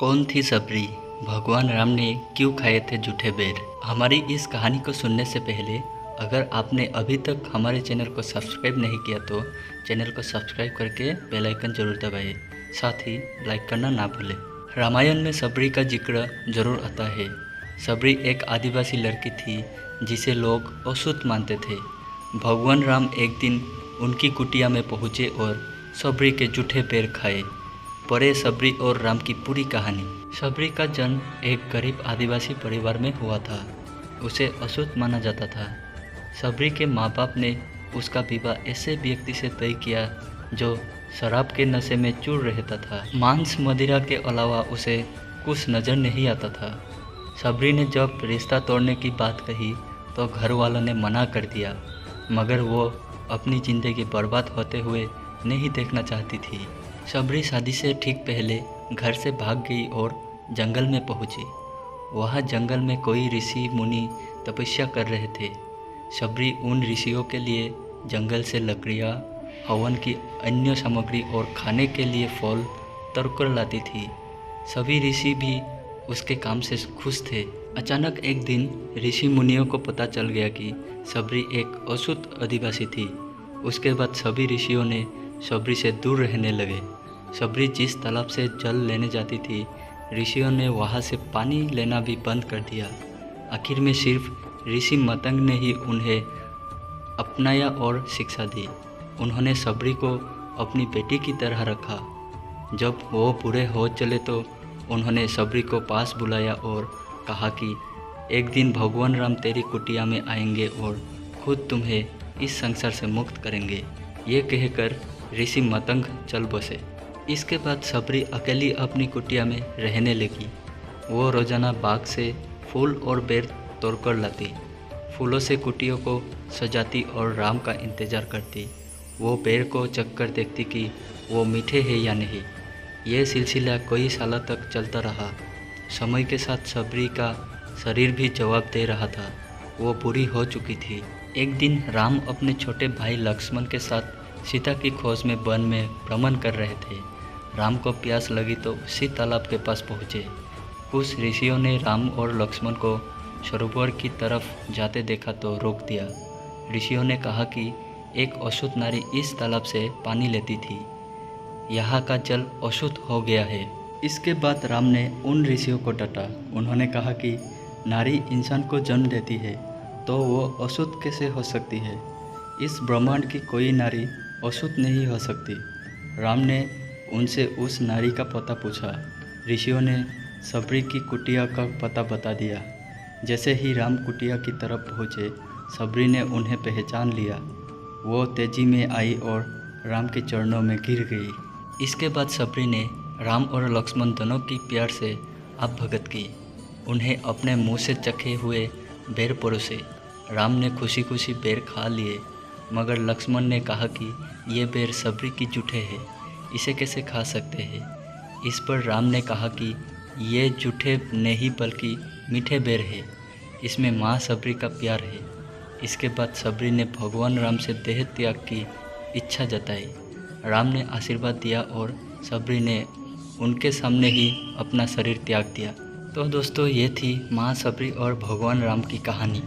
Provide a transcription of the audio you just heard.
कौन थी सबरी? भगवान राम ने क्यों खाए थे जूठे बेर? हमारी इस कहानी को सुनने से पहले अगर आपने अभी तक हमारे चैनल को सब्सक्राइब नहीं किया तो चैनल को सब्सक्राइब करके बेल आइकन जरूर दबाइए, साथ ही लाइक करना ना भूलें। रामायण में सबरी का जिक्र जरूर आता है। सबरी एक आदिवासी लड़की थी जिसे लोग अछूत मानते थे। भगवान राम एक दिन उनकी कुटिया में पहुँचे और सबरी के जूठे पैर खाए। पढ़े सबरी और राम की पूरी कहानी। सबरी का जन्म एक गरीब आदिवासी परिवार में हुआ था। उसे अछूत माना जाता था। सबरी के माँ बाप ने उसका विवाह ऐसे व्यक्ति से तय किया जो शराब के नशे में चूर रहता था। मांस मदिरा के अलावा उसे कुछ नज़र नहीं आता था। सबरी ने जब रिश्ता तोड़ने की बात कही तो घर वालों ने मना कर दिया, मगर वो अपनी ज़िंदगी बर्बाद होते हुए नहीं देखना चाहती थी। सबरी शादी से ठीक पहले घर से भाग गई और जंगल में पहुंची। वहाँ जंगल में कोई ऋषि मुनि तपस्या कर रहे थे। सबरी उन ऋषियों के लिए जंगल से लकड़ियाँ, हवन की अन्य सामग्री और खाने के लिए फल तोड़कर लाती थी। सभी ऋषि भी उसके काम से खुश थे। अचानक एक दिन ऋषि मुनियों को पता चल गया कि सबरी एक अछूत आदिवासी थी। उसके बाद सभी ऋषियों ने सबरी से दूर रहने लगे। सबरी जिस तालाब से जल लेने जाती थी, ऋषियों ने वहाँ से पानी लेना भी बंद कर दिया। आखिर में सिर्फ ऋषि मतंग ने ही उन्हें अपनाया और शिक्षा दी। उन्होंने सबरी को अपनी बेटी की तरह रखा। जब वो बूढ़े हो चले तो उन्होंने सबरी को पास बुलाया और कहा कि एक दिन भगवान राम तेरी कुटिया में आएंगे और खुद तुम्हें इस संसार से मुक्त करेंगे। ये कहकर ऋषि मतंग चल बसे। इसके बाद सबरी अकेली अपनी कुटिया में रहने लगी। वो रोजाना बाग से फूल और बेर तोड़कर लाती, फूलों से कुटियों को सजाती और राम का इंतज़ार करती। वो बेर को चखकर देखती कि वो मीठे हैं या नहीं। ये सिलसिला कई सालों तक चलता रहा। समय के साथ सबरी का शरीर भी जवाब दे रहा था। वो बुरी हो चुकी थी। एक दिन राम अपने छोटे भाई लक्ष्मण के साथ सीता की खोज में वन में भ्रमण कर रहे थे। राम को प्यास लगी तो उसी तालाब के पास पहुँचे। कुछ ऋषियों ने राम और लक्ष्मण को सरोवर की तरफ जाते देखा तो रोक दिया। ऋषियों ने कहा कि एक अछूत नारी इस तालाब से पानी लेती थी। यहाँ का जल अशुद्ध हो गया है। इसके बाद राम ने उन ऋषियों को डांटा। उन्होंने कहा कि नारी इंसान को जन्म देती है तो वो अशुद्ध कैसे हो सकती है? इस ब्रह्मांड की कोई नारी अशुद्ध नहीं हो सकती। राम ने उनसे उस नारी का पता पूछा। ऋषियों ने सबरी की कुटिया का पता बता दिया। जैसे ही राम कुटिया की तरफ पहुँचे, सबरी ने उन्हें पहचान लिया। वो तेजी में आई और राम के चरणों में गिर गई। इसके बाद सबरी ने राम और लक्ष्मण दोनों की प्यार से आप भगत की। उन्हें अपने मुंह से चखे हुए बेर परोसे। राम ने खुशी खुशी बेर खा लिए, मगर लक्ष्मण ने कहा कि ये बेर सबरी की जूठे है, इसे कैसे खा सकते हैं? इस पर राम ने कहा कि ये जूठे नहीं बल्कि मीठे बेर है, इसमें माँ सबरी का प्यार है। इसके बाद सबरी ने भगवान राम से देह त्याग की इच्छा जताई। राम ने आशीर्वाद दिया और सबरी ने उनके सामने ही अपना शरीर त्याग दिया। तो दोस्तों, ये थी माँ सबरी और भगवान राम की कहानी।